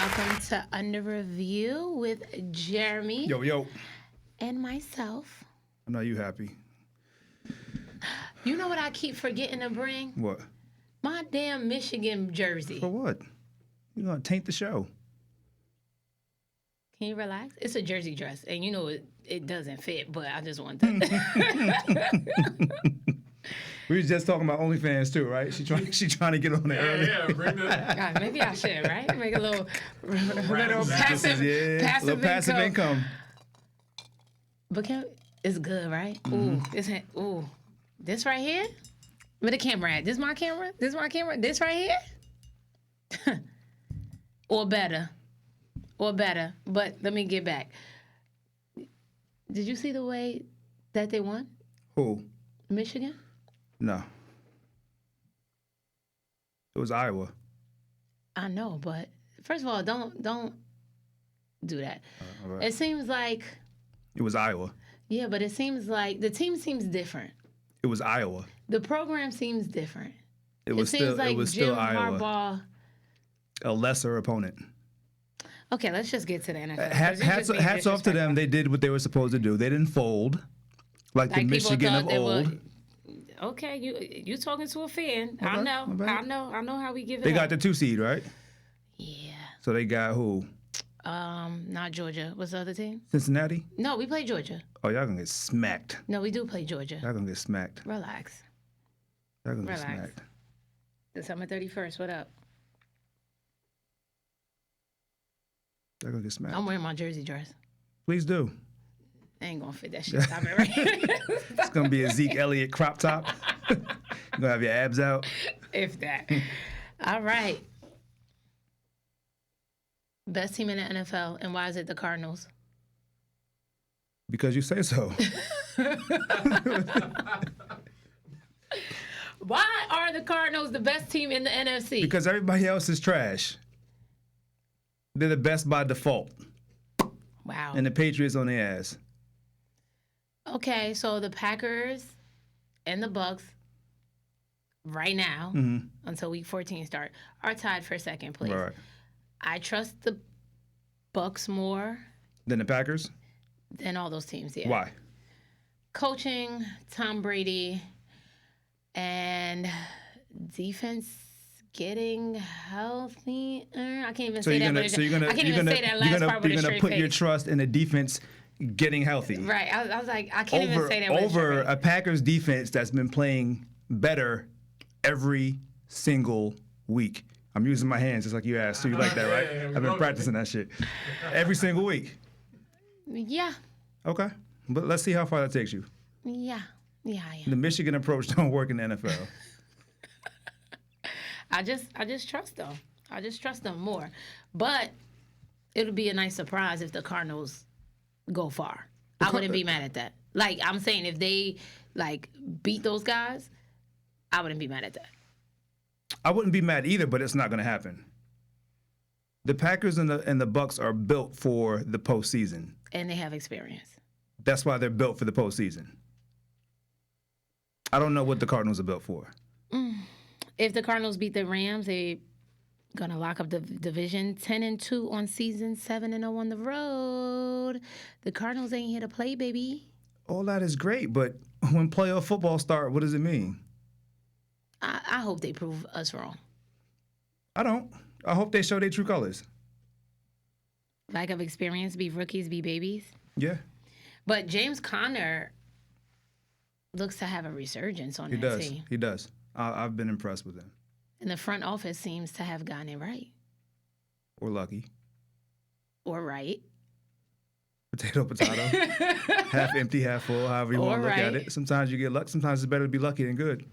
welcome to Under Review with Jeremy. Yo. And myself. I know you happy. You know what I keep forgetting to bring? What? My damn Michigan jersey. For what? You're going to taint the show. Can you relax? It's a jersey dress, and you know it doesn't fit, but I just want to. We was just talking about OnlyFans too, right? She trying to get on there early. Yeah, bring that. God, maybe I should, right? Make a little Passive income. But it's good, right? Ooh, this right here? Where the camera at? This my camera? This my camera? This right here? Or better. But let me get back. Did you see the way that they won? Who? Michigan? No. It was Iowa. I know, but first of all, don't do that. All right. It seems like It was Iowa. yeah, but it seems like the team seems different. It was Iowa. The program seems different. It was seems like still Jim Iowa. Harbaugh. A lesser opponent. Okay, let's just get to the NFL. 'cause you just being Hats off to them. disrespectful. They did what they were supposed to do. They didn't fold like the Like people Michigan thought of they old. would. Okay, you talking to a fan. I Okay, know. my bad. I know how we give it They up. got the 2 seed, right? Yeah. So they got who? Not Georgia. What's the other team? Cincinnati? No, we play Georgia. Oh, y'all gonna get smacked. No, we do play Georgia. Y'all gonna get smacked. Relax. Y'all gonna get Relax. smacked. December 31st. What up? Y'all gonna get smacked. I'm wearing my jersey dress. Please do. I ain't gonna fit that shit. Stop it right here. It's gonna be a Zeke Elliott crop top. You're gonna have your abs out. If that. All right. Best team in the NFL, and why is it the Cardinals? Because you say so. Why are the Cardinals the best team in the NFC? Because everybody else is trash. They're the best by default. Wow. And the Patriots on their ass. Okay, so the Packers and the Bucks right now, until week 14 start, are tied for second place. Right. I trust the Bucks more Then the Packers? than all those teams. Yeah. Why? Coaching, Tom Brady, and defense getting healthy. I can't even say that. I can't even say that last part with a You're straight gonna put your face. trust in the defense getting healthy. Right. I was like, I can't even say that with a over straight face. a Packers defense that's been playing better every single week. I'm using my hands just like you asked. So you like that, right? Yeah, I've been practicing that shit every single week. Yeah. Okay, but let's see how far that takes you. Yeah, I am. The Michigan approach don't work in the NFL. I just trust them. I just trust them more. But it'll be a nice surprise if the Cardinals go far. I wouldn't be mad at that. Like I'm saying, if they like beat those guys, I wouldn't be mad at that. I wouldn't be mad either, but it's not going to happen. The Packers and the Bucks are built for the postseason. And they have experience. That's why they're built for the postseason. I don't know what the Cardinals are built for. If the Cardinals beat the Rams, they gonna lock up the division 10-2 on season, 7-0 on the road. The Cardinals ain't here to play, baby. All that is great, but when playoff football start, what does it mean? I hope they prove us wrong. I don't. I hope they show their true colors. Lack of experience, be rookies, be babies. Yeah, But James Conner looks to have a resurgence on he that does. team. He does. I've been impressed with him. And the front office seems to have gotten it right. Or lucky. Or right. Potato, half empty, half full, however you want to look at Alright. it. Sometimes you get luck. Sometimes it's better to be lucky than good.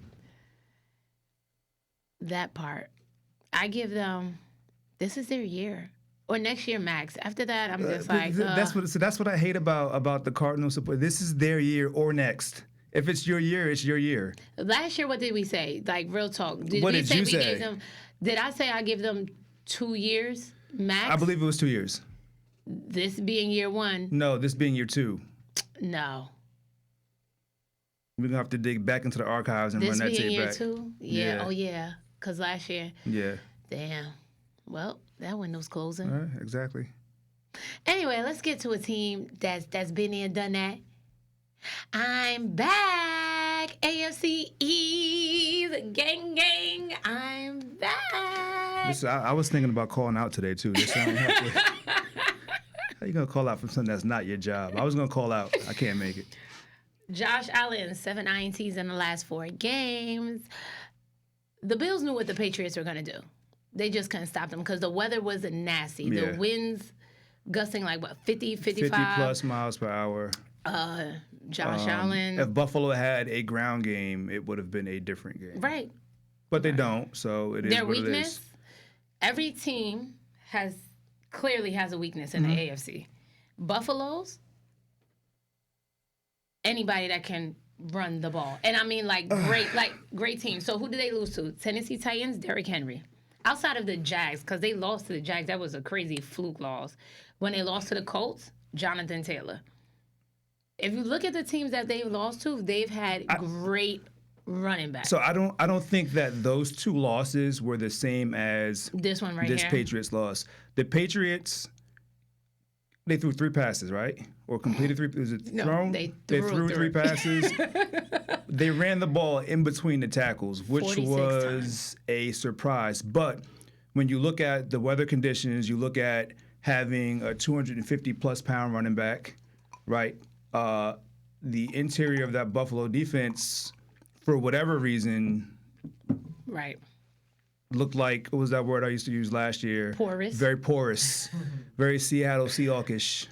That part. I give them, this is their year. Or next year max. After that, I'm just like, That's what I hate about the Cardinals support. This is their year or next. If it's your year, it's your year. Last year, what did we say? Like, real talk. Did What we did say you we say? gave them, did I say I give them 2 years max? I believe it was 2 years. This being year 1? No, this being year 2. No. We're going to have to dig back into the archives and This run that being tape year back. 2? Yeah. Yeah. Oh, yeah. Because last year, Yeah. damn. Well, That window's closing. All right, exactly. Anyway, let's get to a team that's been there and done that. I'm back, AFC East, gang. I'm back. I was thinking about calling out today too. Just so I don't have to. How you gonna call out from something that's not your job? I was gonna call out. I can't make it. Josh Allen, 7 INTs in the last 4 games. The Bills knew what the Patriots were going to do. They just couldn't stop them because the weather was nasty. Yeah. The winds gusting like, 50, 55? 50 plus miles per hour. Josh Allen. If Buffalo had a ground game, it would have been a different game. Right. But they don't, so it is Their what weakness, it is. every team clearly has a weakness in the AFC. Buffalo's, anybody that can run the ball. And I mean, great team. So who did they lose to? Tennessee Titans, Derrick Henry. Outside of the Jags, because they lost to the Jags, that was a crazy fluke loss. When they lost to the Colts, Jonathan Taylor. If you look at the teams that they've lost to, they've had great running backs. So I don't think that those 2 losses were the same as This one right this here. Patriots loss. The Patriots, they threw 3 passes, right? Or completed 3. Was it thrown? They threw 3 passes. They ran the ball in between the tackles, which 46 was times. a surprise. But when you look at the weather conditions, you look at having a 250-plus pound running back, right? The interior of that Buffalo defense, for whatever reason, Right. looked like, what was that word I used to use last year? Porous. Very porous. Very Seattle Seahawkish.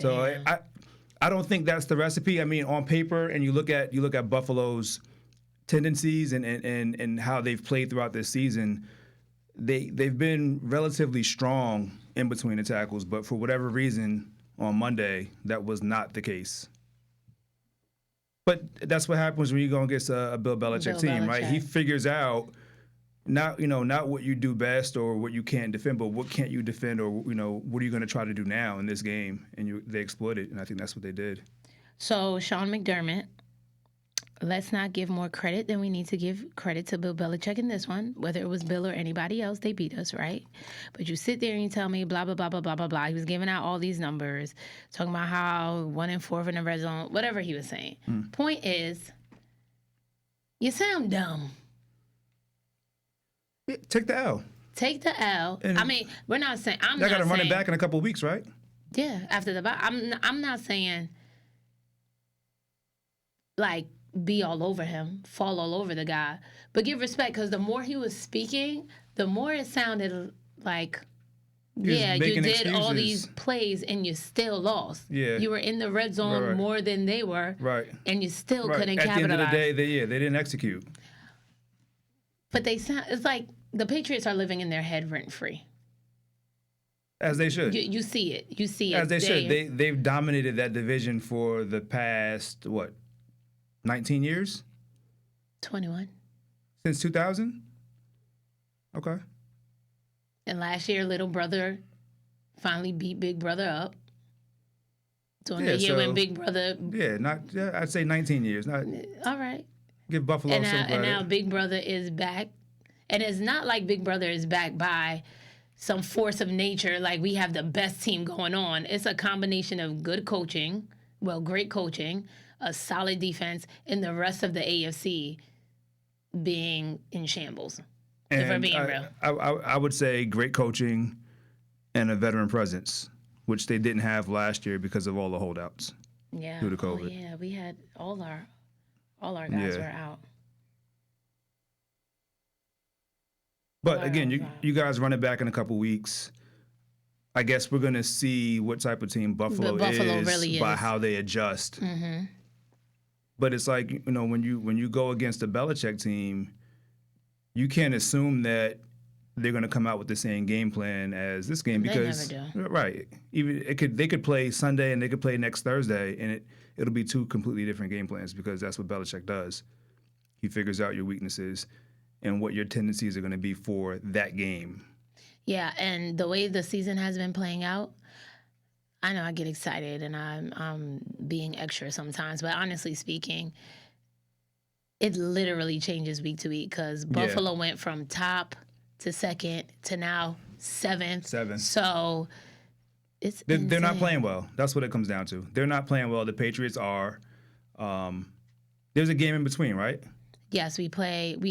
So I don't think that's the recipe. I mean, on paper, and you look at Buffalo's tendencies and how they've played throughout this season, they've been relatively strong in between the tackles, but for whatever reason on Monday, that was not the case. But that's what happens when you go against a Bill Belichick team, right? He figures out not what you do best or what you can't defend, but what can't you defend, or what are you going to try to do now in this game? And they exploit it, and I think that's what they did. So Sean McDermott, let's not give more credit than we need to give credit to Bill Belichick in this one. Whether it was Bill or anybody else, they beat us, right? But you sit there and you tell me blah, blah, blah, blah, blah, blah, blah. He was giving out all these numbers, talking about how 1 and 4 in the red zone, whatever he was saying. Point is, you sound dumb. Yeah, take the L. Take the L. I mean, we're not saying, I'm They not got to run it saying, back in a couple of weeks, right? yeah, after the bye. I'm not saying, like, be all over him, fall all over the guy, but give respect, because the more he was speaking, the more it sounded like, yeah, you did all these plays and you still lost. Yeah. You were in the red zone Right. more than they were, Right. and you still Right. couldn't At capitalize. the end of the day, they didn't execute. But it's like the Patriots are living in their head rent free. As they should. You see it. You see it. As they should. They've dominated that division for the past, 19 years? 21. Since 2000? Okay. And last year, little brother finally beat Big Brother up. During the year when Big Brother. Yeah, I'd say 19 years. Not All right. give Buffalo some credit. And now Big Brother is back. And it's not like Big Brother is back by some force of nature, like we have the best team going on. It's a combination of good coaching, great coaching, a solid defense, and the rest of the AFC being in shambles. If we're being real. I would say great coaching and a veteran presence, which they didn't have last year because of all the holdouts. Yeah. Due to COVID. Oh, yeah, we had all our guys were out. But again, you guys run it back in a couple weeks. I guess we're gonna see what type of team Buffalo really by is. how they adjust. Mm-hmm. But it's like, when you go against a Belichick team, you can't assume that they're gonna come out with the same game plan as this game because They never do. Right. Even they could play Sunday and they could play next Thursday, and it'll be 2 completely different game plans because that's what Belichick does. He figures out your weaknesses and what your tendencies are going to be for that game. Yeah, and the way the season has been playing out, I know I get excited and I'm being extra sometimes, but honestly speaking, it literally changes week to week because Buffalo went from top to second to now seventh. Seventh. So it's They're not insane. playing well. That's what it comes down to. They're not playing well. The Patriots are. There's a game in between, right? Yes, we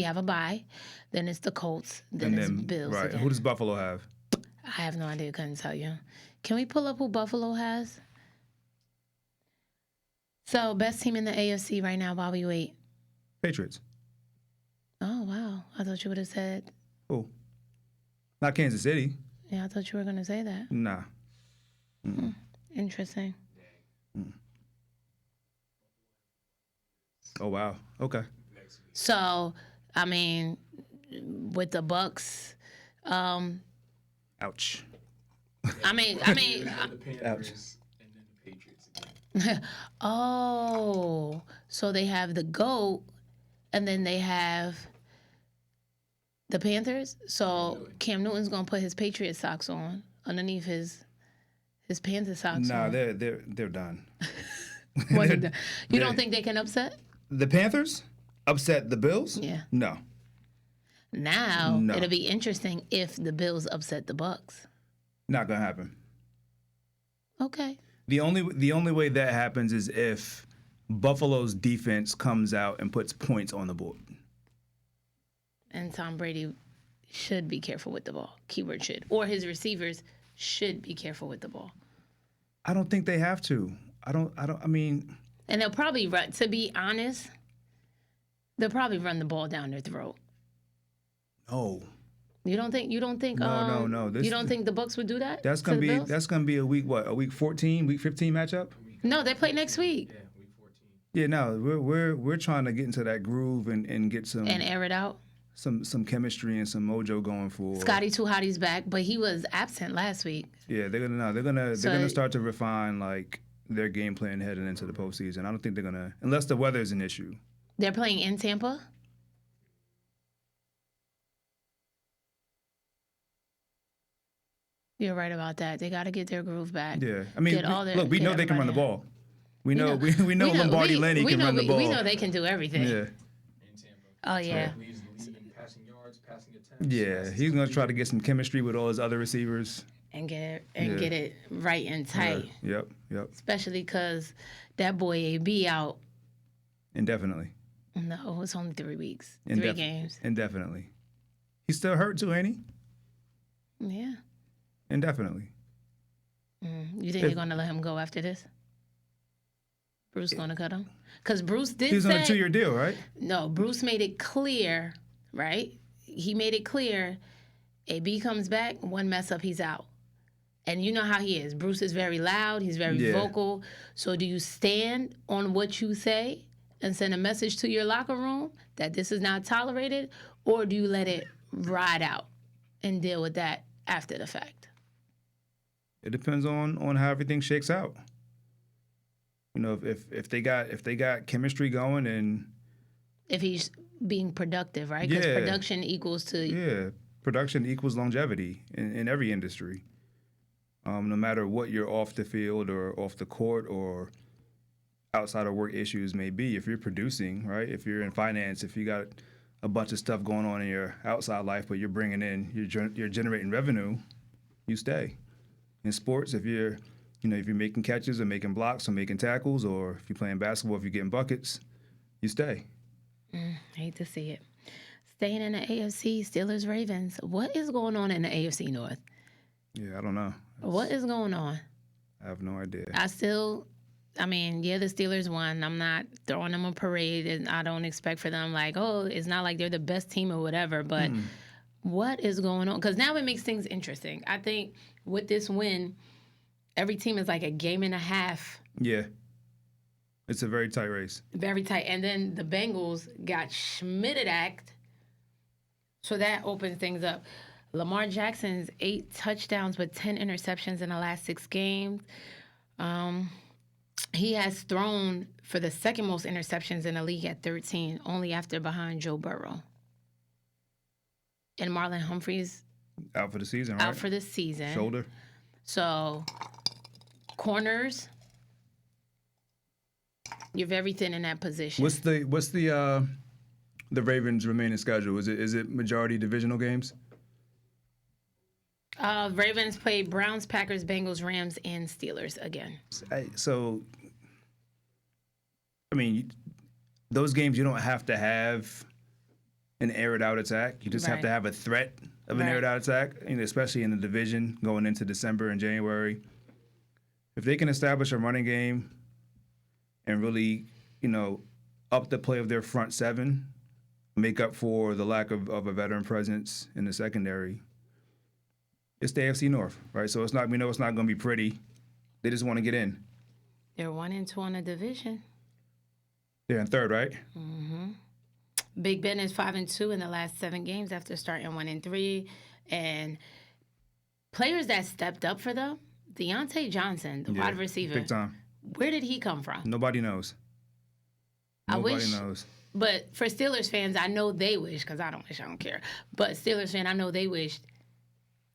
have a bye. Then it's the Colts. Then it's Bills. Right. Again. Who does Buffalo have? I have no idea. Couldn't tell you. Can we pull up who Buffalo has? So, best team in the AFC right now while we wait. Patriots. Oh, wow. I thought you would have said. Who? Not Kansas City. Yeah, I thought you were going to say that. Nah. Interesting. Oh, wow. Okay. So, I mean, with the Bucks, Ouch. I mean, The Panthers and then the Patriots again. oh, so they have the GOAT, and then they have the Panthers. So Cam Newton's gonna put his Patriot socks on underneath his Panther socks. Nah, on. they're done. You don't think they can upset? The Panthers upset the Bills? Yeah. No. Now No. it'll be interesting if the Bills upset the Bucks. Not gonna happen. Okay. The only way that happens is if Buffalo's defense comes out and puts points on the board. And Tom Brady should be careful with the ball. Keyword should. Or his receivers should be careful with the ball. I don't think they have to. I mean, And they'll probably run, to be honest, they'll probably run the ball down their throat. no. You don't think No. you don't think the Bucks would do that? That's to gonna the be Bills? a week 14, week 15 matchup? No, they play next week. Yeah, week 14. Yeah, no, we're trying to get into that groove and get some And air it out. some chemistry and some mojo going for Scotty Too Hottie's back, but he was absent last week. Yeah, they're gonna start to refine like their game plan heading into the postseason. I don't think they're gonna, unless the weather is an issue. They're playing in Tampa. You're right about that. They got to get their groove back. Yeah, I mean, Get all their- look, we get know they can run the everybody ball. We know Lombardi Lenny can run the ball. We know they can do everything. Yeah, In Tampa. Oh yeah. Leads the league in passing yards, passing attempts. yeah, he's gonna try to get some chemistry with all his other receivers. And get Yeah. it right and tight. Yep, Especially because that boy AB out. indefinitely. No, it's only 3 weeks. 3 games. Indefinitely. He's still hurt too, ain't he? Yeah. Indefinitely. You think they're going to let him go after this? Bruce going to cut him? Because Bruce did He's on a say... 2-year deal, right? No, Bruce made it clear, right? He made it clear, AB comes back, one mess up, he's out. And you know how he is. Bruce is very loud. He's very vocal. So do you stand on what you say and send a message to your locker room that this is not tolerated? Or do you let it ride out and deal with that after the fact? It depends on how everything shakes out. You know, if they got chemistry going and If he's being productive, right? Because Yeah. production equals to... yeah, production equals longevity in every industry. No matter what your off the field or off the court or outside of work issues may be, if you're producing, right? If you're in finance, if you got a bunch of stuff going on in your outside life, but you're bringing in, you're generating revenue, you stay. In sports, if you're making catches or making blocks or making tackles, or if you're playing basketball, if you're getting buckets, you stay. Hate to see it. Staying in the AFC, Steelers, Ravens. What is going on in the AFC North? Yeah, I don't know. What is going on? I have no idea. The Steelers won. I'm not throwing them a parade, and I don't expect for them like, oh, it's not like they're the best team or whatever, but what is going on? Because now it makes things interesting. I think with this win, every team is like a game and a half. Yeah. It's a very tight race. Very tight. And then the Bengals got schmitted-acked, so that opens things up. Lamar Jackson's 8 touchdowns with 10 interceptions in the last 6 games. He has thrown for the second most interceptions in the league at 13, only after behind Joe Burrow. And Marlon Humphrey's Out for the season, right? out for the season. Shoulder. So, corners, you're very thin in that position. What's the Ravens' remaining schedule? Is it majority divisional games? Ravens play Browns, Packers, Bengals, Rams, and Steelers again. So, I mean, those games you don't have to have an aired out attack. You just have Right. to have a threat of an Right. aired out attack, especially in the division going into December and January. If they can establish a running game and really, up the play of their front seven, make up for the lack of a veteran presence in the secondary, it's the AFC North, right? So we know it's not going to be pretty. They just want to get in. They're 1-2 on the division. They're in third, right? Big Ben is 5-2 in the last 7 games after starting 1-3, and players that stepped up for them. Deontay Johnson, the wide receiver. Big time. Where did he come from? Nobody knows. Nobody knows. But for Steelers fans, I know they wish, because I don't wish, I don't care. But Steelers fan, I know they wished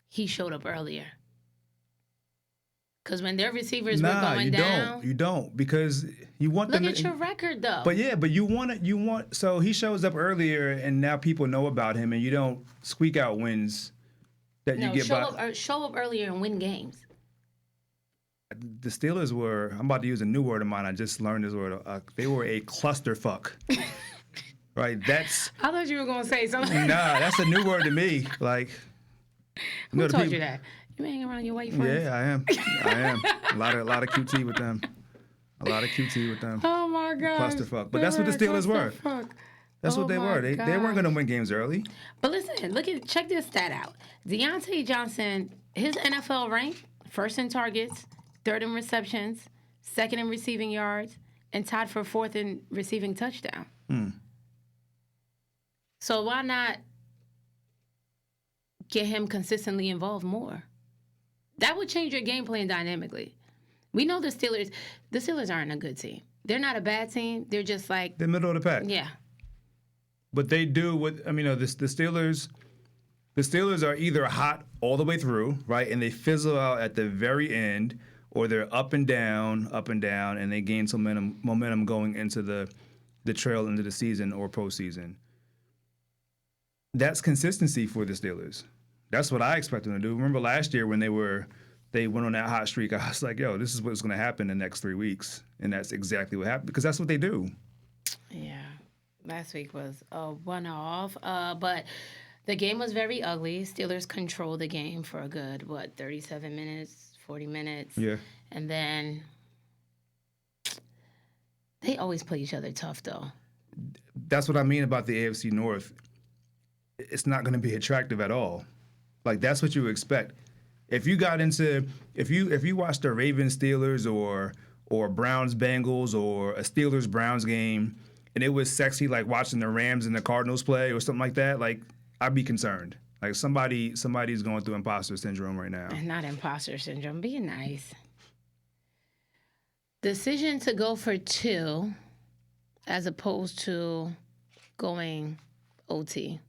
he showed up earlier. Because when their receivers were going down. You don't, because you want Look them at your record, though. But you want. So he shows up earlier, and now people know about him, and you don't squeak out wins that you get show up earlier and win games. The Steelers were. I'm about to use a new word of mine. I just learned this word. They were a clusterfuck. Right. That's. I thought you were gonna say something. Nah, that's a new word to me. Like. Who told you that? You hanging around your white friends? Yeah, I am. A lot of QT with them. Oh my God. Clusterfuck. But that's what the Steelers were. That's what they were. They weren't going to win games early. But listen, check this stat out. Deontay Johnson, his NFL rank, first in targets, third in receptions, second in receiving yards, and tied for fourth in receiving touchdown. So why not get him consistently involved more? That would change your game plan dynamically. We know the Steelers aren't a good team. They're not a bad team. They're just like... They're middle of the pack. Yeah. But they do what... the Steelers are either hot all the way through, right, and they fizzle out at the very end, or they're up and down, and they gain some momentum going into the trail into the season or postseason. That's consistency for the Steelers. That's what I expect them to do. Remember last year when they went on that hot streak, I was like, yo, this is what's going to happen in the next 3 weeks. And that's exactly what happened, because that's what they do. Yeah. Last week was a one-off. But the game was very ugly. Steelers controlled the game for a good, 37 minutes, 40 minutes. Yeah. And then they always play each other tough, though. That's what I mean about the AFC North. It's not going to be attractive at all. Like, that's what you expect. If you watched the Ravens Steelers or Browns Bengals or a Steelers Browns game, and it was sexy like watching the Rams and the Cardinals play or something like that, like, I'd be concerned. Like, somebody's going through imposter syndrome right now. Not imposter syndrome. Be nice. Decision to go for 2 as opposed to going OT.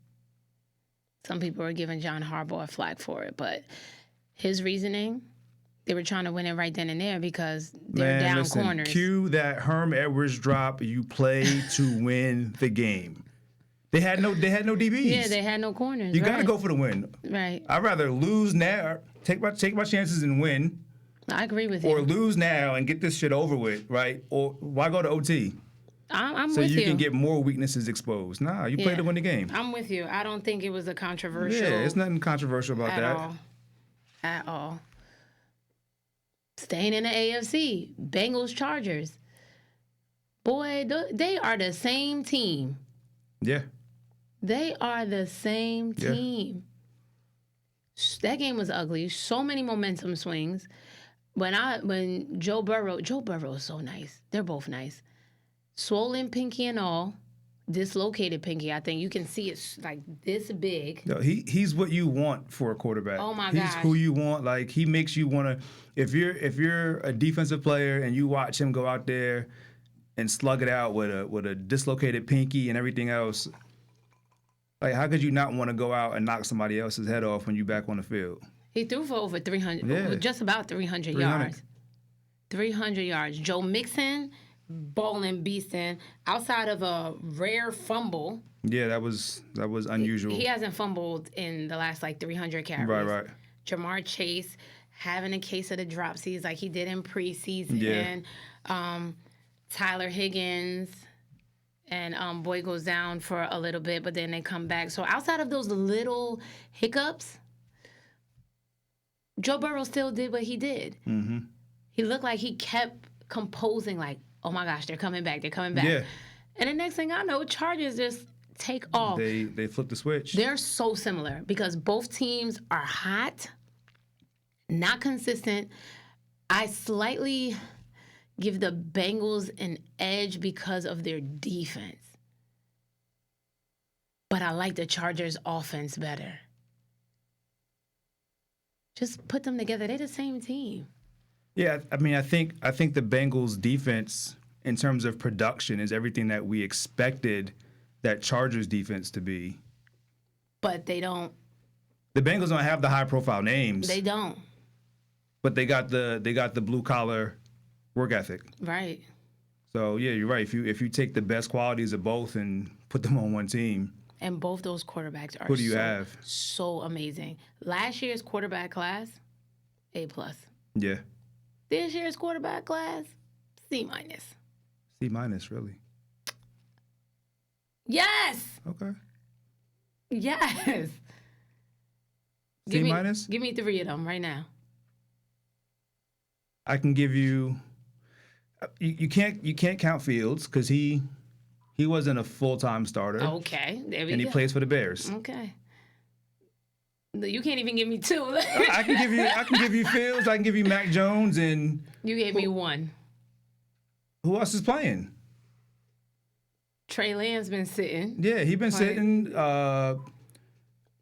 Some people are giving John Harbaugh a flag for it, but his reasoning, they were trying to win it right then and there because they're down corners. Cue that Herm Edwards drop. You play to win the game. They had no DBs. Yeah, they had no corners. You got to go for the win. Right. I'd rather lose now, take my chances and win. I agree with you. Or lose now and get this shit over with, right? Or why go to OT? I'm with you. So you can get more weaknesses exposed. Nah, you play to win the game. I'm with you. I don't think it was a controversial. Yeah, it's nothing controversial about that. At all. Staying in the AFC, Bengals, Chargers. Boy, they are the same team. Yeah. They are the same team. That game was ugly. So many momentum swings. When Joe Burrow is so nice. They're both nice. Swollen pinky and all, dislocated pinky. I think you can see it's like this big. No, he's what you want for a quarterback. Oh my gosh. He's who you want. Like, he makes you want to. If you're a defensive player and you watch him go out there and slug it out with a dislocated pinky and everything else, like, how could you not want to go out and knock somebody else's head off when you back on the field? He threw for over 300, just about 300 yards. 300 yards. Joe Mixon, balling beasting, outside of a rare fumble. Yeah, that was unusual. He hasn't fumbled in the last 300 carries. Right. Jamar Chase having a case of the dropsies like he did in preseason. Yeah. Tyler Higgins and Boy goes down for a little bit, but then they come back. So outside of those little hiccups, Joe Burrow still did what he did. Mm-hmm. He looked like he kept composing, like, oh my gosh, they're coming back, they're coming back. Yeah. And the next thing I know, Chargers just take off. They flipped the switch. They're so similar because both teams are hot, not consistent. I slightly give the Bengals an edge because of their defense. But I like the Chargers' offense better. Just put them together. They're the same team. Yeah, I mean, I think the Bengals defense in terms of production is everything that we expected that Chargers defense to be. But they don't. The Bengals don't have the high profile names. They don't. But they got the blue collar work ethic. Right. So yeah, you're right. If you take the best qualities of both and put them on one team. And both those quarterbacks are Who do you have? So amazing. Last year's quarterback class, A+. Yeah. This year's quarterback class, C-. C-, really. Yes. Okay. Yes. C-? Give me 3 of them right now. I can give you. You can't count Fields because he wasn't a full-time starter. Okay, there we go. And he plays for the Bears. Okay. No, you can't even give me 2. I can give you Fields. I can give you Mac Jones, and You gave me 1. who else is playing? Trey Lance been sitting. Yeah, he's been sitting.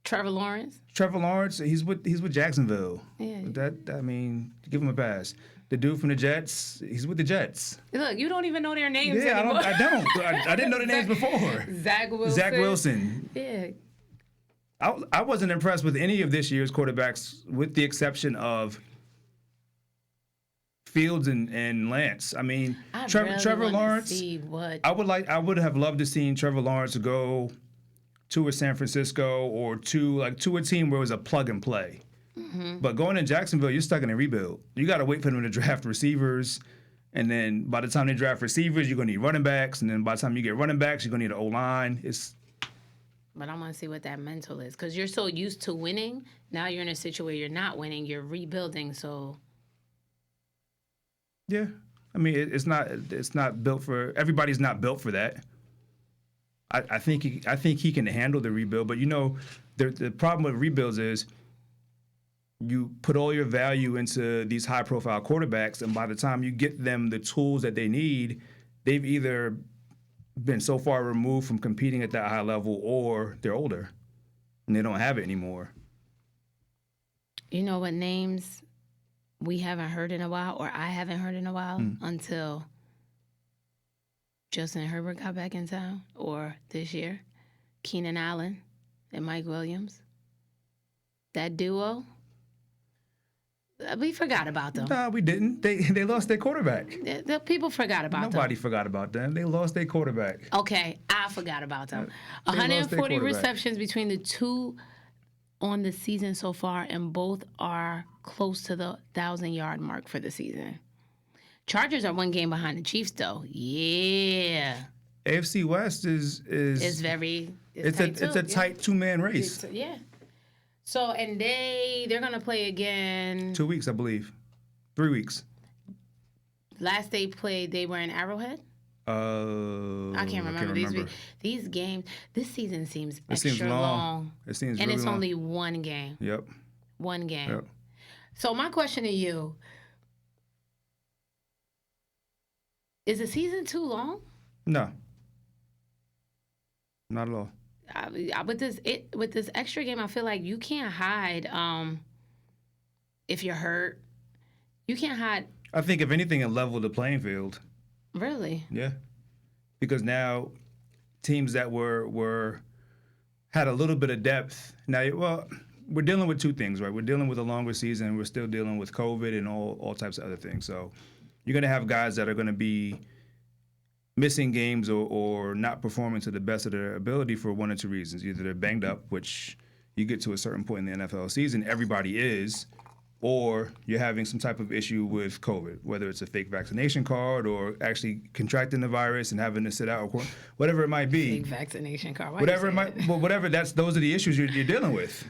Trevor Lawrence. Trevor Lawrence, he's with Jacksonville. Yeah. I mean, give him a pass. The dude from the Jets, he's with the Jets. Look, you don't even know their names Yeah, anymore. I don't. I didn't know the names before. Zach Wilson. Zach Wilson. Yeah. I wasn't impressed with any of this year's quarterbacks, with the exception of Fields and Lance. I mean, Trevor Lawrence. See what I would have loved to seen Trevor Lawrence go to a San Francisco or to a team where it was a plug and play. Mm-hmm. But going to Jacksonville, you're stuck in a rebuild. You got to wait for them to draft receivers, and then by the time they draft receivers, you're gonna need running backs, and then by the time you get running backs, you're gonna need an O-line. But I want to see what that mental is, because you're so used to winning. Now you're in a situation where you're not winning. You're rebuilding. So yeah, I mean, it's not built for everybody's. Not built for that. I think he can handle the rebuild, but the problem with rebuilds is you put all your value into these high profile quarterbacks, and by the time you get them the tools that they need, they've either been so far removed from competing at that high level, or they're older and they don't have it anymore. You know what names we haven't heard in a while, or I haven't heard in a while, until Justin Herbert got back in town, or this year, Keenan Allen and Mike Williams. That duo, we forgot about them. No, we didn't. They lost their quarterback. The people forgot about them. Nobody forgot about them. They lost their quarterback. Okay, I forgot about them. They lost their 140 quarterback. receptions between the two on the season so far, and both are close to the 1,000-yard mark for the season. Chargers are 1 game behind the Chiefs, though. Yeah. AFC West is It's tight a tight 2-man race. Yeah. So, and they're going to play again. 2 weeks, I believe. 3 weeks. Last they played, they were in Arrowhead? I can't remember. These games, this season seems extra long. It seems and really it's long. only 1 game. Yep. 1 game. Yep. So my question to you, is the season too long? No. Not at all. With this extra game, I feel like you can't hide if you're hurt. You can't hide. I think if anything, it leveled the playing field. Really? Yeah. Because now teams that had a little bit of depth. Now, well, we're dealing with 2 things, right? We're dealing with a longer season. We're still dealing with COVID and all types of other things. So you're going to have guys that are going to be missing games or not performing to the best of their ability for 1 or 2 reasons. Either they're banged up, which you get to a certain point in the NFL season, everybody is, or you're having some type of issue with COVID, whether it's a fake vaccination card or actually contracting the virus and having to sit out, or whatever it might be. Fake vaccination card. Why Whatever you it say might, that? well, whatever. Those are the issues you're dealing with.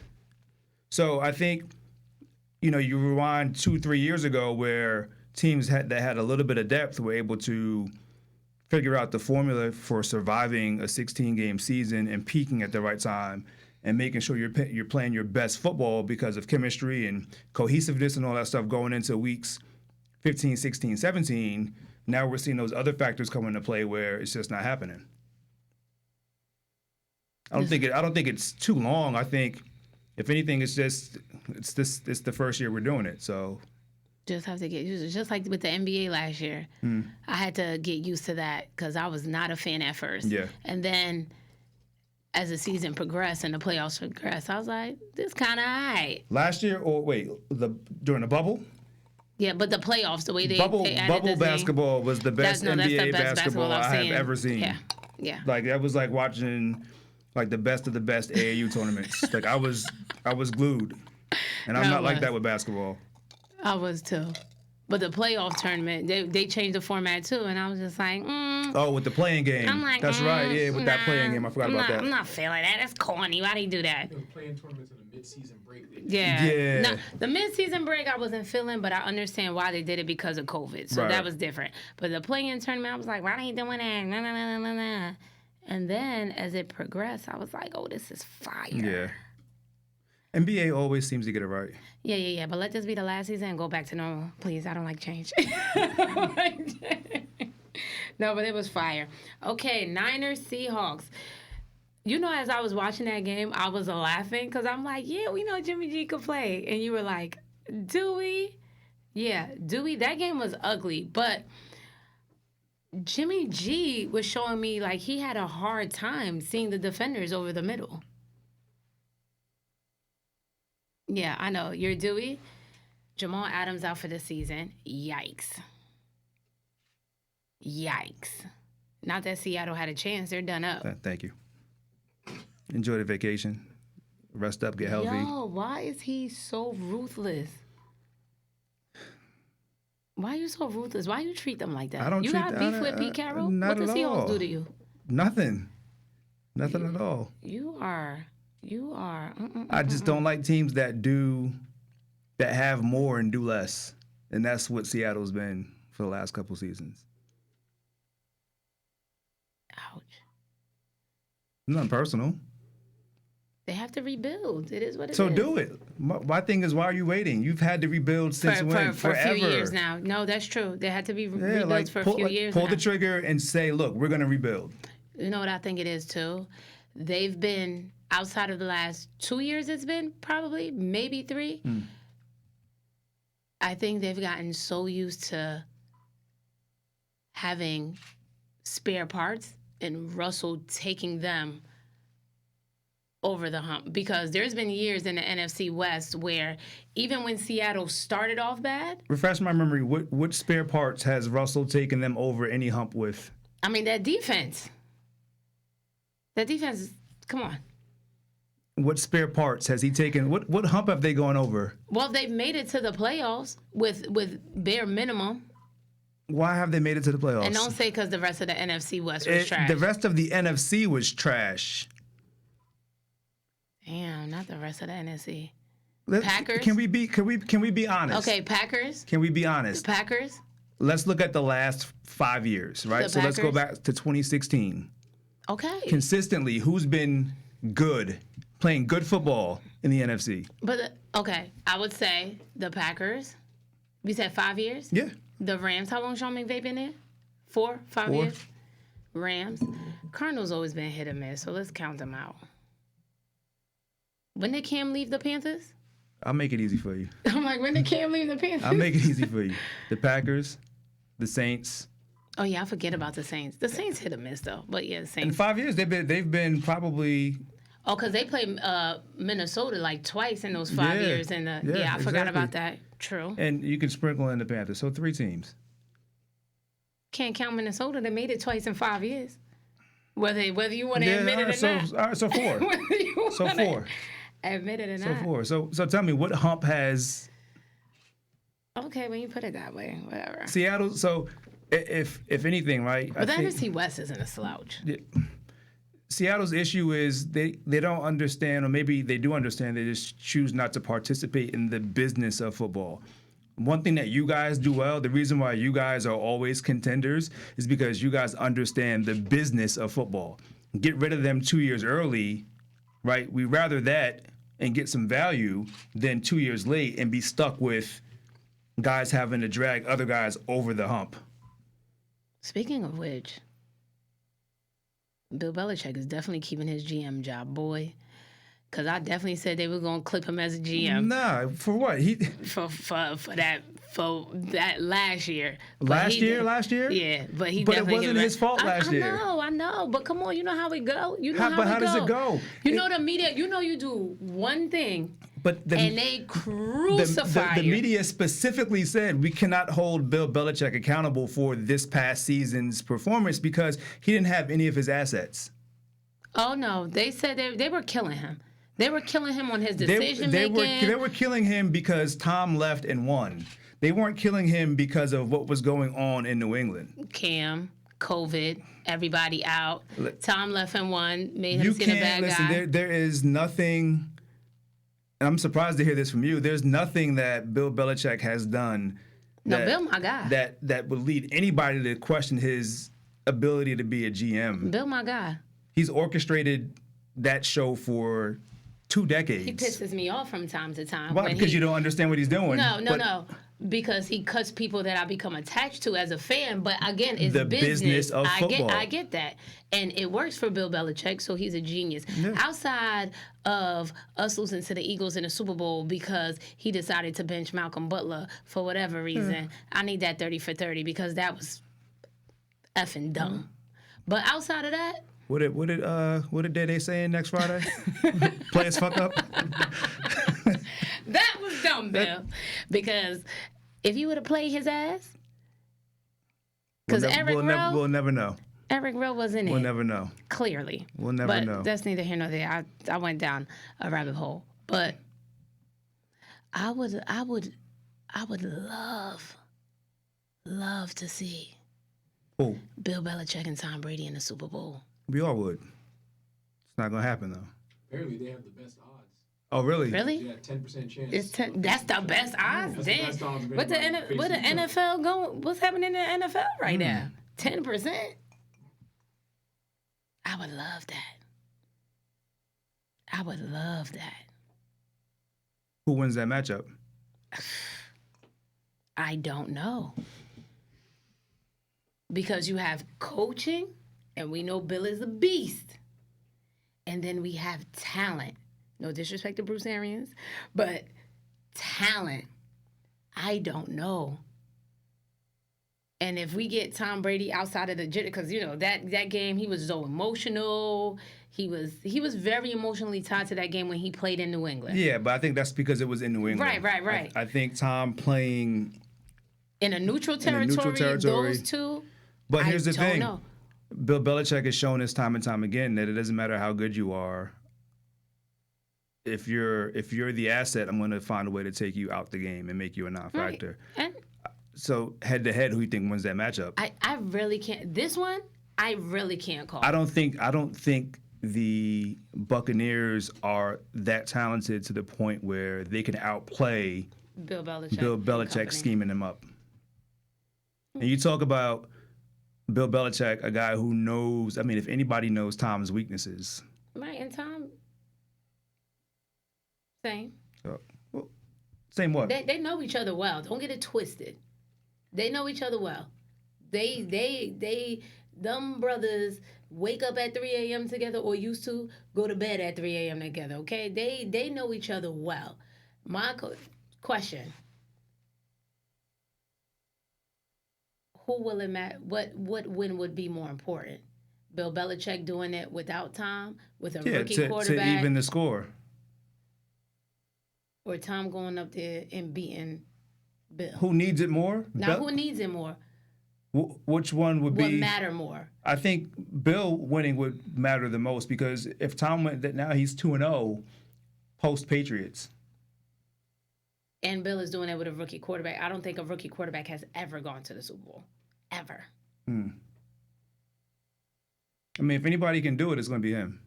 So I think, you rewind 2-3 years ago where teams that had a little bit of depth were able to figure out the formula for surviving a 16-game season and peaking at the right time and making sure you're playing your best football because of chemistry and cohesiveness and all that stuff going into weeks 15, 16, 17. Now we're seeing those other factors come into play where it's just not happening. I don't think it's too long. I think if anything, it's the first year we're doing it. So Just have to get used to it. Just like with the NBA last year. I had to get used to that because I was not a fan at first. Yeah. And then as the season progressed and the playoffs progressed, I was like, this kind of all right. last year, or during the bubble? Yeah, but the playoffs, the way they Bubble added the thing, basketball was the best that's NBA the best basketball I I've have seen. ever seen. Yeah, yeah. Like that was like watching like the best of the best AAU tournaments. Like I was glued, and I'm No, not it like was. that with basketball. I was too. But the playoff tournament, they changed the format too, and I was just like, Oh, with the playing game. I'm like, That's right. Yeah, with that nah, playing game, I forgot about that. I'm not feeling that. That's corny. Why do you do that? They were playing tournaments in the mid-season break. Yeah. Yeah. No, the mid-season break I wasn't feeling, but I understand why they did it because of COVID. So Right. that was different. But the play-in tournament, I was like, why are you doing that? Nah, nah, nah, nah, nah. And then as it progressed, I was like, oh, this is fire. Yeah. NBA always seems to get it right. Yeah. But let this be the last season and go back to normal. Please, I don't like change. No, but it was fire. Okay, Niners, Seahawks. As I was watching that game, I was laughing because I'm like, yeah, we know Jimmy G could play. And you were like, do we? Yeah, do we? That game was ugly, but Jimmy G was showing me like he had a hard time seeing the defenders over the middle. Yeah, I know. You're Dewey. Jamal Adams out for the season. Yikes. Not that Seattle had a chance. They're done up. Thank you. Enjoy the vacation. Rest up. Get healthy. Yo, why is he so ruthless? Why are you so ruthless? Why you treat them like that? I don't you treat got them- beef with Pete Carroll? not What the at Seahawks all. do to you? Nothing at all. You are. I just don't like teams that have more and do less. And that's what Seattle's been for the last couple seasons. Ouch. Nothing personal. They have to rebuild. It is what it is. So do it. My thing is, why are you waiting? You've had to rebuild since when? For a Forever. few years now. No, that's true. They had to be rebuilt like, for a pull, few like, years pull now. the trigger and say, look, we're going to rebuild. You know what I think it is too? They've been outside of the last 2 years. It's been probably maybe 3. I think they've gotten so used to having spare parts and Russell taking them over the hump, because there's been years in the NFC West where even when Seattle started off bad, Refresh my memory. What spare parts has Russell taken them over any hump with? I mean, that defense, come on. What spare parts has he taken? What hump have they gone over? Well, they've made it to the playoffs with bare minimum. Why have they made it to the playoffs? And don't say because the rest of the NFC West was trash. The rest of the NFC was trash. Damn, not the rest of the NFC. Let's- Packers? Can we be honest? Okay, Packers. Can we be honest? Packers. Let's look at the last 5 years, right? The So let's go Packers? back to 2016. Okay. Consistently, who's been good, playing good football in the NFC? But, okay, I would say the Packers. We said 5 years? Yeah. The Rams, how long Sean McVay been there? 4, 5 4. years? Rams. Cardinals always been hit or miss, so let's count them out. When did Cam leave the Panthers? I'll make it easy for you. I'm like, when did Cam leave the Panthers? I'll make it easy for you. The Packers, the Saints. Oh, yeah, I forget about the Saints. The Saints hit or miss, though. But, yeah, the In Saints. 5 years, they've been probably. Oh, because they played Minnesota like twice in those 5 Yeah. years. I forgot about exactly. that. True. And you can sprinkle in the Panthers. So 3 teams. Can't count Minnesota. They made it twice in 5 years. Whether you want to admit it or so, not. all right, so 4. Whether you So wanna- 4. Admit it or so not. forth. So tell me, what hump has Okay, when you put it that way, whatever. Seattle? So if anything, right? But the NFC West isn't a slouch. Seattle's issue is they don't understand, or maybe they do understand, they just choose not to participate in the business of football. One thing that you guys do well, the reason why you guys are always contenders is because you guys understand the business of football. Get rid of them 2 years early, right? We rather that and get some value than 2 years late and be stuck with guys having to drag other guys over the hump. Speaking of which, Bill Belichick is definitely keeping his GM job, boy. Because I definitely said they were going to clip him as a GM. Nah, for what? For that last year. But Last year? Yeah, but he But it definitely wasn't his fault last year. I know. But come on, you know how it go. You know But how does it go? You know the media. You know you do one thing, But and they crucify the you. media specifically said we cannot hold Bill Belichick accountable for this past season's performance because he didn't have any of his assets. Oh no, they said they were killing him. They were killing him on his decision making. They were killing him because Tom left and won. They weren't killing him because of what was going on in New England. Cam, COVID, everybody out. Tom left and won, made him You see the can't bad listen. guy. There is nothing. And I'm surprised to hear this from you. There's nothing that Bill Belichick has done. No, Bill, my guy. That would lead anybody to question his ability to be a GM. Bill, my guy. He's orchestrated that show for 2 decades. He pisses me off from time to time. Why? Because you don't understand what he's doing. No. Because he cuts people that I become attached to as a fan. But again, it's The business of football. I get that. And it works for Bill Belichick, so he's a genius. Yeah. Outside of us losing to the Eagles in the Super Bowl because he decided to bench Malcolm Butler for whatever reason, I need that 30 for 30 because that was effing dumb. But outside of that, What did they say next Friday? Players fuck up. that was dumb, Bill. Because if you would have played his ass, because we'll never know. Eric Rowe was in it. We'll never know. Clearly. We'll never know. But that's neither here nor there. I went down a rabbit hole. But I would love to see Who? Bill Belichick and Tom Brady in the Super Bowl. We all would. It's not gonna happen though. Apparently, they have the best odds. Oh, really? Really? Yeah, 10% chance. That's the best odds. That's the Damn. best odds of What the anybody what the facing each other. NFL going? What's happening in the NFL right now? 10%. I would love that. I would love that. Who wins that matchup? I don't know. Because you have coaching, and we know Bill is a beast. And then we have talent. No disrespect to Bruce Arians, but talent. I don't know. And if we get Tom Brady outside of the because that game he was so emotional. He was very emotionally tied to that game when he played in New England. Yeah, but I think that's because it was in New England. Right. I think Tom playing in a neutral territory, those two. But here's the thing. Know. Bill Belichick has shown us time and time again that it doesn't matter how good you are. If you're the asset, I'm going to find a way to take you out the game and make you a non-factor. Right. And so head to head, who do you think wins that matchup? I really can't. This one, I really can't call. I don't think the Buccaneers are that talented to the point where they can outplay Bill Belichick scheming them up. And you talk about Bill Belichick, a guy who knows, I mean, if anybody knows Tom's weaknesses. Right, and Tom, same. Well, same what? They know each other well. Don't get it twisted. They know each other well. Them brothers wake up at 3 a.m. together or used to go to bed at 3 a.m. together, okay? They know each other well. My question. Who will it matter? What win would be more important? Bill Belichick doing it without Tom, with a rookie quarterback? To even the score. Or Tom going up there and beating Bill? Who needs it more? Now, who needs it more? Which one would matter more? I think Bill winning would matter the most because if Tom went, now he's 2-0. post Patriots. And Bill is doing it with a rookie quarterback. I don't think a rookie quarterback has ever gone to the Super Bowl. Ever. I mean, if anybody can do it, it's going to be him.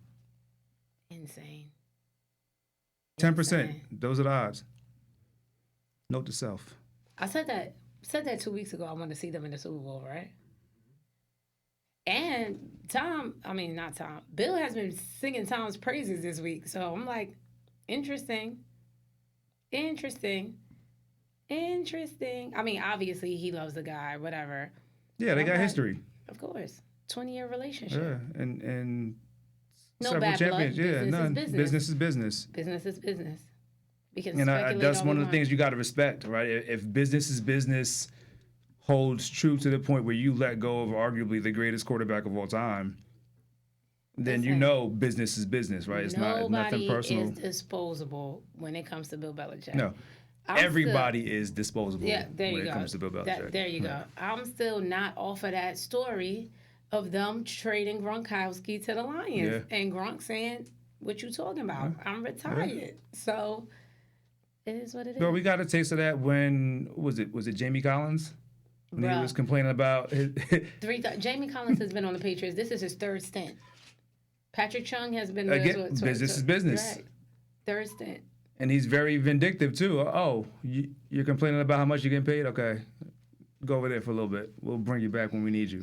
Insane. 10%. Those are the odds. Note to self. I said that 2 weeks ago. I want to see them in the Super Bowl, right? And Bill has been singing Tom's praises this week. So I'm like, interesting. I mean, obviously he loves the guy, whatever. Yeah, they got history. Of course. 20-year relationship. Yeah, and no several bad champions. blood. Yeah, none. Business is business. Business is business. We can And speculate that's all one we of the want. things you got to respect, right? If business is business holds true to the point where you let go of arguably the greatest quarterback of all time, then you know business is business, right? It's not nothing personal. Nobody is disposable when it comes to Bill Belichick. No. Everybody is disposable when it comes to Bill Belichick. There you go. I'm still not off of that story of them trading Gronkowski to the Lions. And Gronk saying, what you talking about? I'm retired. So it is what it is. Bro, we got a taste of that when, was it Jamie Collins? When he was complaining about his... Jamie Collins has been on the Patriots. This is his third stint. Patrick Chung has been there. Again, business is business. Right. Third stint. And he's very vindictive, too. Oh, you're complaining about how much you're getting paid? Okay. Go over there for a little bit. We'll bring you back when we need you.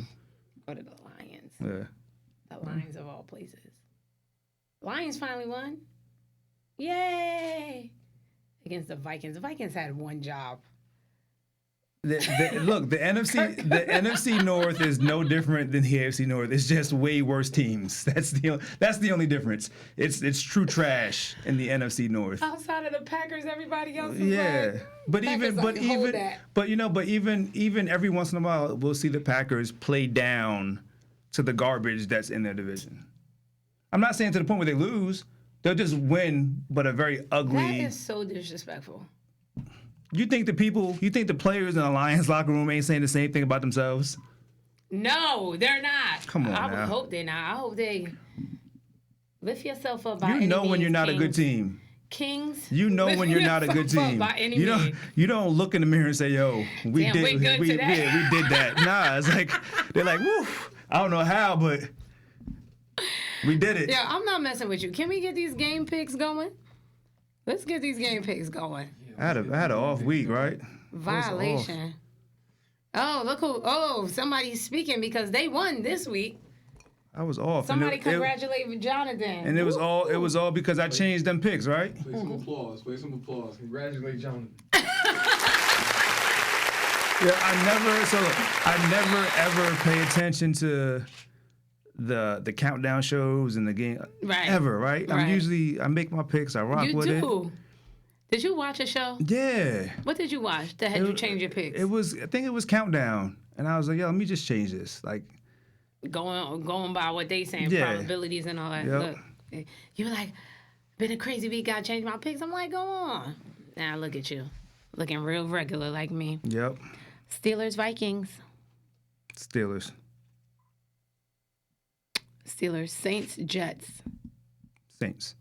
Go to the Lions. Yeah. The Lions of all places. Lions finally won. Yay! Against the Vikings. The Vikings had one job. Look, the NFC North is no different than the AFC North. It's just way worse teams. That's the only difference. It's true trash in the NFC North. Outside of the Packers, everybody else is but even every once in a while we'll see the Packers play down to the garbage that's in their division. I'm not saying to the point where they lose. They'll just win, but a very ugly. That is so disrespectful. You think the players in the Lions locker room ain't saying the same thing about themselves? No, they're not. Come on, I now. would hope they're not. I hope they lift yourself up by any You know means, when you're not Kings. a good team. Kings. You know when you're not a good team. By any means. You don't look in the mirror and say, "Yo, we did that." Nah, it's like they're like, "Woo, I don't know how, but we did it." Yeah, I'm not messing with you. Can we get these game picks going? Let's get these game picks going. I had an off week, right? Violation. Oh, look who! Oh, somebody's speaking because they won this week. I was off. Somebody congratulate Jonathan. And it was all because I changed them picks, right? Play some applause. Play some applause. Congratulate Jonathan. Yeah, I never ever pay attention to the countdown shows and the game. Right. Ever, right? Right. I make my picks. I rock You with do. Did you watch a show? Yeah. What did you watch that had you change your picks? I think it was Countdown. And I was like, yo, let me just change this. Like going by what they saying, probabilities and all that. Yep. Look, you were like, been a crazy week, gotta change my picks. I'm like, go on. Now look at you. Looking real regular like me. Yep. Steelers, Vikings. Steelers, Saints, Jets. Saints.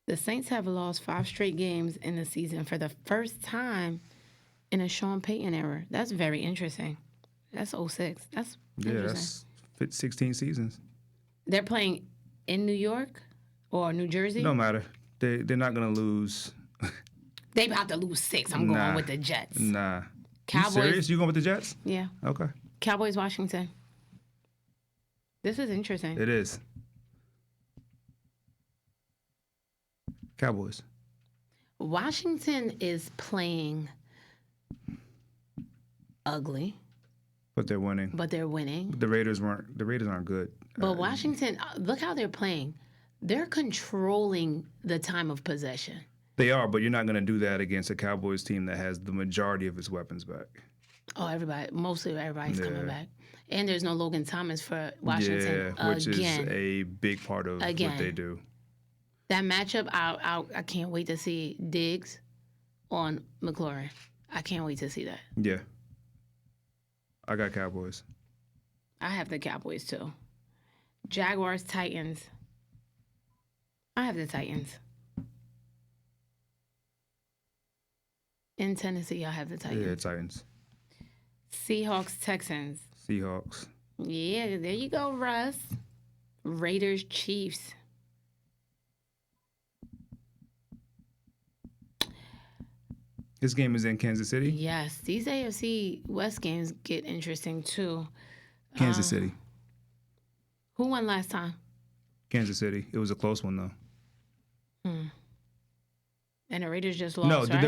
The Saints have lost 5 straight games in the season for the first time in a Sean Payton era. That's very interesting. That's 06. That's interesting. That's 16 seasons. They're playing in New York or New Jersey? No matter. They're not going to lose. They about to lose 6. I'm going with the Jets. Nah. Cowboys. You serious? You going with the Jets? Yeah. Okay. Cowboys, Washington. This is interesting. It is. Cowboys. Washington is playing ugly. But they're winning. The Raiders aren't good. But Washington, look how they're playing. They're controlling the time of possession. They are, but you're not going to do that against a Cowboys team that has the majority of its weapons back. Oh, mostly everybody's coming back. And there's no Logan Thomas for Washington. Yeah, which is a big part of what they do. That matchup, I can't wait to see Diggs on McLaurin. I can't wait to see that. Yeah. I got Cowboys. I have the Cowboys too. Jaguars, Titans. I have the Titans. In Tennessee, I have the Titans. Yeah, Titans. Seahawks, Texans. Seahawks. Yeah, there you go, Russ. Raiders, Chiefs. This game is in Kansas City. Yes, these AFC West games get interesting too. Kansas City. Who won last time? Kansas City. It was a close one though. And the Raiders just lost. No, did right?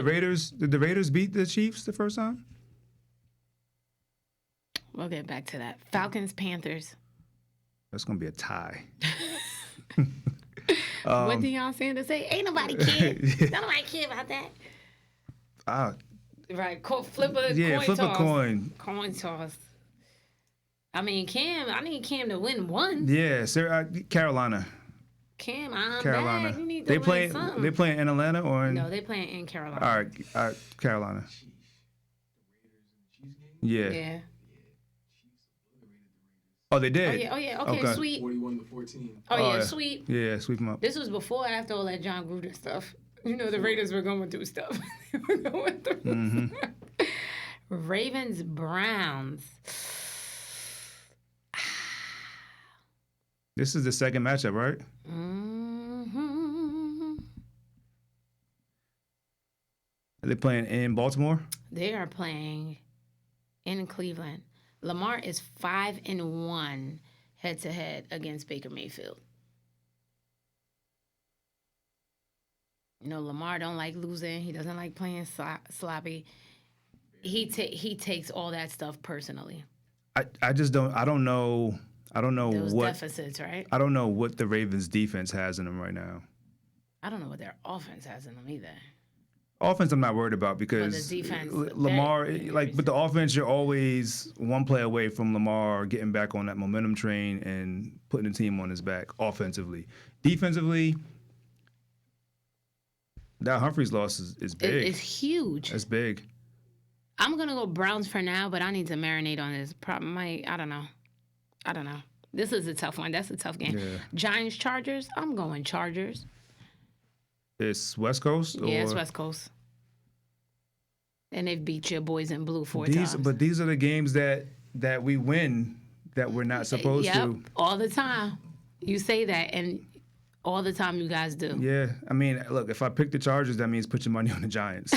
the Raiders beat the Chiefs the first time? We'll get back to that. Falcons, Panthers. That's gonna be a tie. What Deion Sanders say? Ain't nobody care. Don't nobody care about that. Right, flip a coin flip toss. a coin. Coin toss. I mean, I need Cam to win one. Yeah, sir. Carolina. Cam, I'm Carolina. back. You need to They win playing. something. They playing in Atlanta or in? No, they playing in Carolina. All right, Carolina. Yeah. Yeah. Oh, they did. Oh yeah. Okay, sweet. 41-14. Oh yeah, yeah. sweet. Yeah, sweep them up. This was before or after all that John Gruden stuff. You know, the Raiders were going through stuff. They were going through stuff. Ravens, Browns. This is the second matchup, right? Mm-hmm. Are they playing in Baltimore? They are playing in Cleveland. Lamar is 5-1 head-to-head against Baker Mayfield. You know, Lamar don't like losing. He doesn't like playing sloppy. He takes all that stuff personally. I just don't. I don't know. I don't know Those what deficits, right? I don't know what the Ravens defense has in them right now. I don't know what their offense has in them either. Offense, I'm not worried about because the defense, Lamar, but the offense, you're always one play away from Lamar getting back on that momentum train and putting the team on his back offensively. Defensively, that Humphreys loss is big. It's huge. That's big. I'm gonna go Browns for now, but I need to marinate on this. I don't know. This is a tough one. That's a tough game. Yeah. Giants, Chargers. I'm going Chargers. It's West Coast? Yeah, it's West Coast. And they've beat your boys in blue 4 times. But these are the games that we win that we're not supposed to. All the time. You say that, and all the time you guys do. Yeah. I mean, look, if I pick the Chargers, that means put your money on the Giants.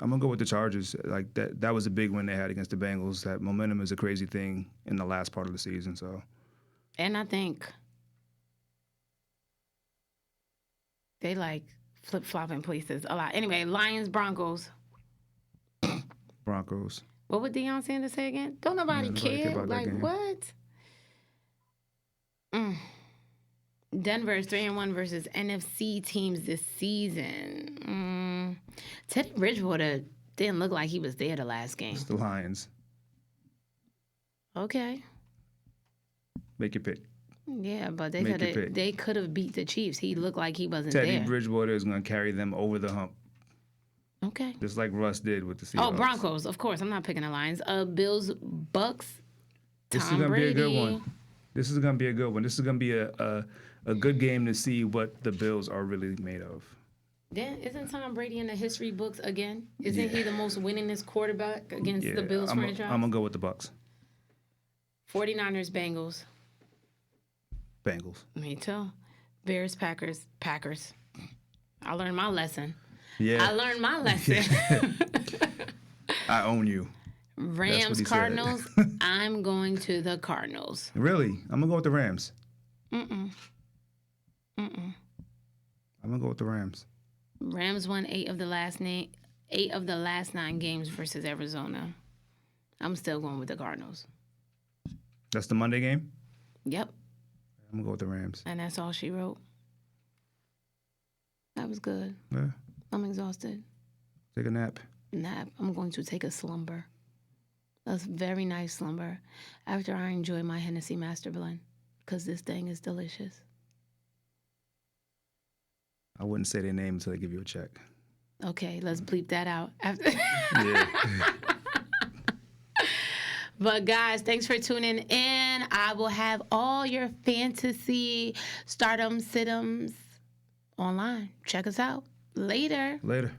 I'm gonna go with the Chargers. Like that was a big win they had against the Bengals. That momentum is a crazy thing in the last part of the season. So, and I think they like flip-flopping places a lot. Anyway, Lions, Broncos. Broncos. What would Deion Sanders say again? Don't nobody care. About like that game. what? Denver is 3-1 versus NFC teams this season. Teddy Bridgewater didn't look like he was there the last game. It's the Lions. Okay. Make your pick. Yeah, but Make your pick. they could have beat the Chiefs. He looked like he wasn't Teddy there. Bridgewater is gonna carry them over the hump, Okay. just like Russ did with the Seahawks. Oh, Broncos, of course. I'm not picking the Lions. Bills, Bucks. This is Tom gonna Brady. be a good one. This is gonna be a good one. This is gonna be a good game to see what the Bills are really made of. Then isn't Tom Brady in the history books again? Isn't he the most winningest quarterback against the Bills franchise? I'm gonna go with the Bucks. 49ers, Bengals. Bengals. Me too. Bears, Packers. I learned my lesson. Yeah. I learned my lesson. I own you. Rams, he Cardinals. I'm going to the Cardinals. Really? I'm gonna go with the Rams. Mm-mm. I'm gonna go with the Rams. Rams won 8 of the last 9 games versus Arizona. I'm still going with the Cardinals. That's the Monday game? Yep. I'm gonna go with the Rams. And that's all she wrote. That was good. Yeah. I'm exhausted. Take a nap. I'm going to take a slumber. A very nice slumber after I enjoy my Hennessy Master Blend because this thing is delicious. I wouldn't say their name until they give you a check. Okay, let's bleep that out. Yeah. But guys, thanks for tuning in. I will have all your fantasy stardom situms online. Check us out. Later. Later.